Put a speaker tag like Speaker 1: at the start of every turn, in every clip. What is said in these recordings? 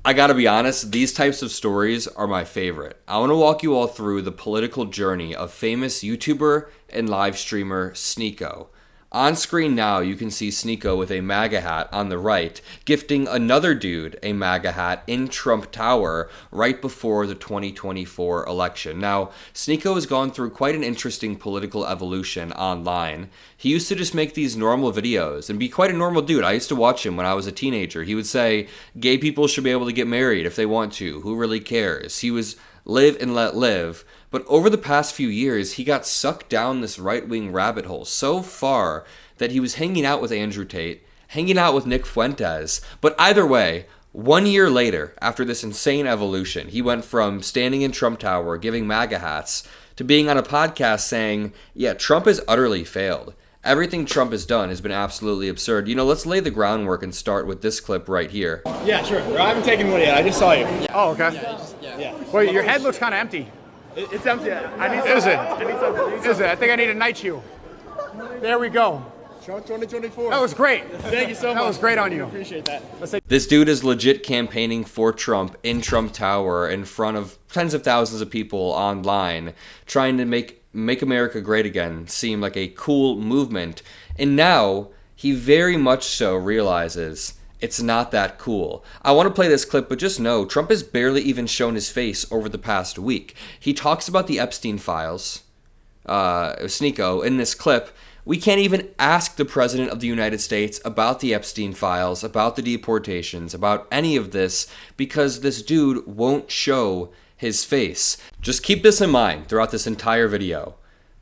Speaker 1: I gotta be honest, these types of stories are my favorite. I want to walk you all through the political journey of famous YouTuber and live streamer Sneako. On screen now, you can see Sneako with a MAGA hat on the right, gifting another dude a MAGA hat in Trump Tower right before the 2024 election. Now, Sneako has gone through quite an interesting political evolution online. He used to just make these normal videos and be quite a normal dude. I used to watch him when I was a teenager. He would say, gay people should be able to get married if they want to. Who really cares? He was live and let live. But over the past few years, he got sucked down this right-wing rabbit hole so far that he was hanging out with Andrew Tate, hanging out with Nick Fuentes. But either way, 1 year later, after this insane evolution, he went from standing in Trump Tower, giving MAGA hats, to being on a podcast saying, yeah, Trump has utterly failed. Everything Trump has done has been absolutely absurd. You know, let's lay the groundwork and start with this clip right here.
Speaker 2: Yeah, sure. I haven't taken one yet. I just saw you.
Speaker 3: Oh, okay.
Speaker 2: Yeah.
Speaker 3: Well, your head looks kind of empty.
Speaker 2: It's empty.
Speaker 3: Is it? Is it? I think I need a night shoe. There we go.
Speaker 2: Trump 2024.
Speaker 3: That was great.
Speaker 2: Thank you so much.
Speaker 3: That was great on you.
Speaker 2: I appreciate that.
Speaker 1: This dude is legit campaigning for Trump in Trump Tower in front of tens of thousands of people online, trying to make America great again seem like a cool movement. And now he very much so realizes it's not that cool. I want to play this clip, but just know Trump has barely even shown his face over the past week. He talks about the Epstein files, Sneako, in this clip. We can't even ask the President of the United States about the Epstein files, about the deportations, about any of this, because this dude won't show his face. Just keep this in mind throughout this entire video.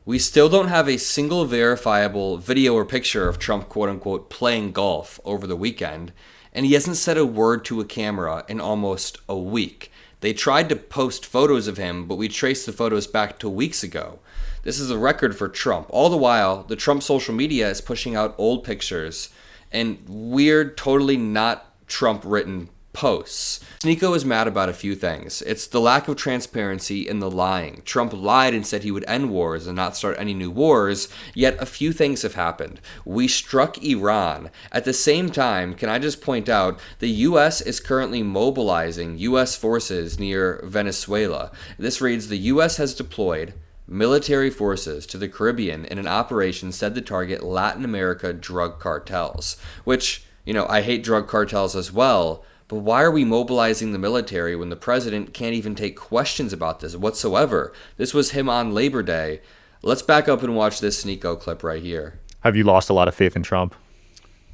Speaker 1: We still don't have a single verifiable video or picture of Trump, quote-unquote, playing golf over the weekend, and he hasn't said a word to a camera in almost a week. They tried to post photos of him, but we traced the photos back to weeks ago. This is a record for Trump. All the while, the Trump social media is pushing out old pictures and weird, totally not Trump-written posts. Sneako is mad about a few things. It's the lack of transparency and the lying. Trump lied and said he would end wars and not start any new wars, yet a few things have happened. We struck Iran. At the same time, can I just point out, the U.S. is currently mobilizing U.S. forces near Venezuela. This reads, the U.S. has deployed military forces to the Caribbean in an operation said to target Latin America drug cartels, which, you know, I hate drug cartels as well. But why are we mobilizing the military when the president can't even take questions about this whatsoever? This was him on Labor Day. Let's back up and watch this Sneako clip right here.
Speaker 4: Have you lost a lot of faith in Trump?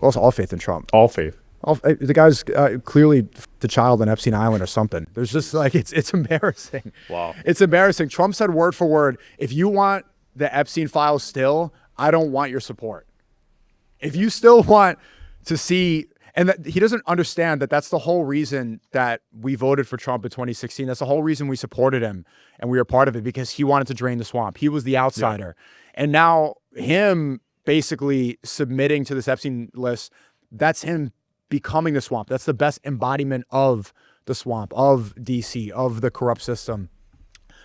Speaker 5: Lost all faith in Trump.
Speaker 4: All faith.
Speaker 5: The guy's clearly the child on Epstein Island or something. There's just like, it's embarrassing.
Speaker 4: Wow.
Speaker 5: It's embarrassing. Trump said word for word, if you want the Epstein files still, I don't want your support. If you still want to see... And he doesn't understand that that's the whole reason that we voted for Trump in 2016. That's the whole reason we supported him and we were part of it, because he wanted to drain the swamp. He was the outsider. Yeah. And now him basically submitting to this Epstein list, that's him becoming the swamp. That's the best embodiment of the swamp, of DC, of the corrupt system.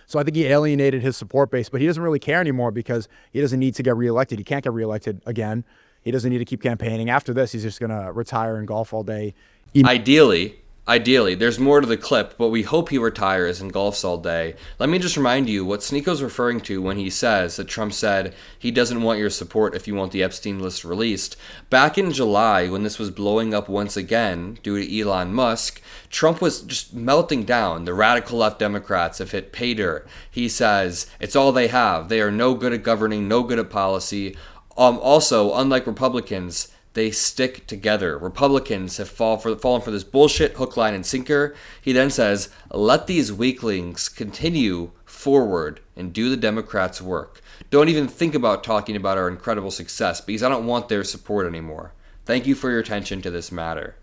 Speaker 5: So I think he alienated his support base, but he doesn't really care anymore because he doesn't need to get reelected. He can't get reelected again. He doesn't need to keep campaigning. After this, he's just going to retire and golf all day.
Speaker 1: Ideally, there's more to the clip, but we hope he retires and golfs all day. Let me just remind you what Sneako's referring to when he says that Trump said he doesn't want your support if you want the Epstein list released. Back in July, when this was blowing up once again due to Elon Musk, Trump was just melting down. The radical left Democrats have hit pay dirt. He says it's all they have. They are no good at governing, no good at policy. Also, unlike Republicans, they stick together. Republicans have fallen for this bullshit hook, line, and sinker. He then says, let these weaklings continue forward and do the Democrats' work. Don't even think about talking about our incredible success because I don't want their support anymore. Thank you for your attention to this matter.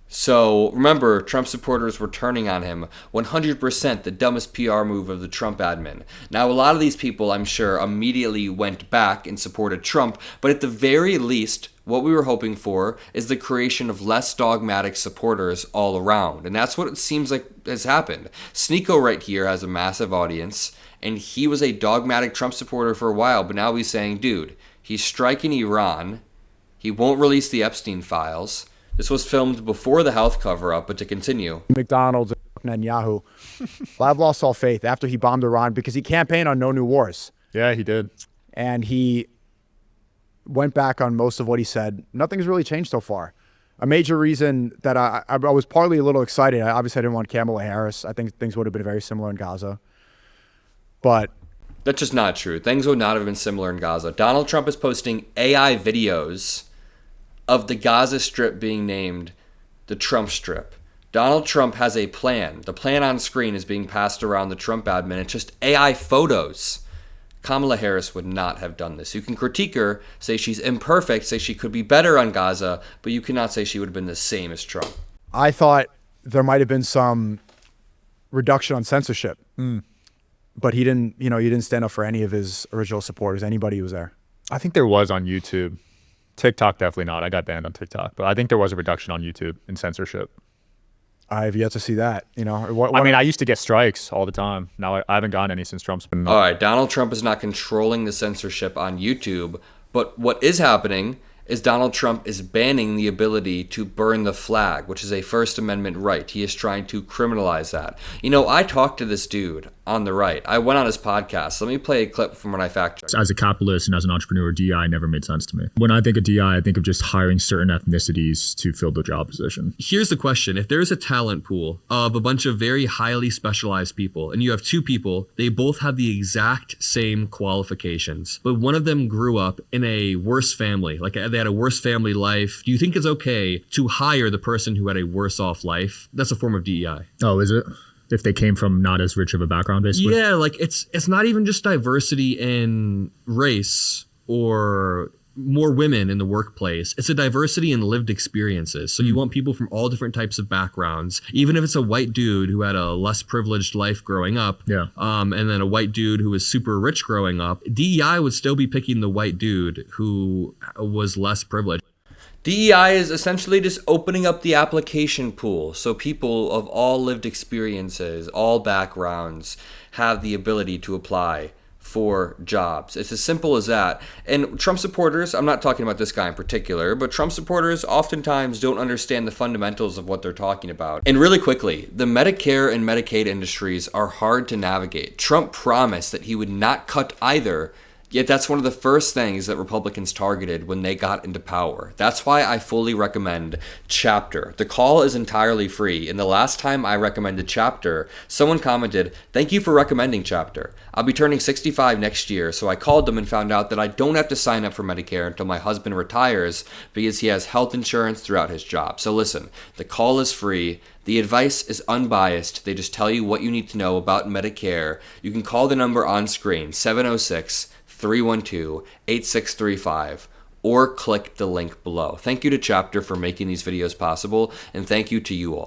Speaker 1: So remember, Trump supporters were turning on him. 100% the dumbest PR move of the Trump admin. Now, a lot of these people, I'm sure, immediately went back and supported Trump, but at the very least, what we were hoping for is the creation of less dogmatic supporters all around. And that's what it seems like has happened. Sneako right here has a massive audience, and he was a dogmatic Trump supporter for a while, but now he's saying, dude, he's striking Iran. He won't release the Epstein files. This was filmed before the health cover-up, but to continue.
Speaker 5: McDonald's and Netanyahu. Well, I've lost all faith after he bombed Iran because he campaigned on no new wars.
Speaker 4: Yeah, he did.
Speaker 5: And he went back on most of what he said. Nothing's really changed so far. A major reason that I was partly a little excited, obviously I didn't want Kamala Harris. I think things would have been very similar in Gaza. But
Speaker 1: that's just not true. Things would not have been similar in Gaza. Donald Trump is posting AI videos of the Gaza Strip being named the Trump Strip. Donald Trump has a plan. The plan on screen is being passed around the Trump admin. It's just AI photos. Kamala Harris would not have done this. You can critique her, say she's imperfect, say she could be better on Gaza, but you cannot say she would have been the same as Trump.
Speaker 5: I thought there might have been some reduction on censorship. But he didn't, you didn't stand up for any of his original supporters, anybody who was there.
Speaker 4: I think there was on YouTube. TikTok, definitely not. I got banned on TikTok. But I think there was a reduction on YouTube in censorship.
Speaker 5: I have yet to see that.
Speaker 4: I mean, I used to get strikes all the time. Now I haven't gotten any since Trump's been.
Speaker 1: All right, Donald Trump is not controlling the censorship on YouTube, but what is happening is Donald Trump is banning the ability to burn the flag, which is a First Amendment right. He is trying to criminalize that. I talked to this dude on the right. I went on his podcast. Let me play a clip from when I fact-checked.
Speaker 6: As a capitalist and as an entrepreneur, DEI never made sense to me. When I think of DEI, I think of just hiring certain ethnicities to fill the job position.
Speaker 7: Here's the question. If there's a talent pool of a bunch of very highly specialized people, and you have two people, they both have the exact same qualifications, but one of them grew up in a worse family, like they had a worse family life, do you think it's okay to hire the person who had a worse off life? That's a form of DEI.
Speaker 6: Oh, is it? If they came from not as rich of a background, basically?
Speaker 7: Yeah, like it's not even just diversity in race or more women in the workplace. It's a diversity in lived experiences. So you want people from all different types of backgrounds, even if it's a white dude who had a less privileged life growing up, and then a white dude who was super rich growing up, DEI would still be picking the white dude who was less privileged.
Speaker 1: DEI is essentially just opening up the application pool so people of all lived experiences, all backgrounds, have the ability to apply for jobs. It's as simple as that. And Trump supporters, I'm not talking about this guy in particular, but Trump supporters oftentimes don't understand the fundamentals of what they're talking about. And really quickly, the Medicare and Medicaid industries are hard to navigate. Trump promised that he would not cut either. Yet that's one of the first things that Republicans targeted when they got into power. That's why I fully recommend Chapter. The call is entirely free. And the last time I recommended Chapter, someone commented, "Thank you for recommending Chapter. I'll be turning 65 next year." So I called them and found out that I don't have to sign up for Medicare until my husband retires because he has health insurance throughout his job. So listen, the call is free. The advice is unbiased. They just tell you what you need to know about Medicare. You can call the number on screen, 706-312-8635, or click the link below. Thank you to Chapter for making these videos possible, and thank you to you all.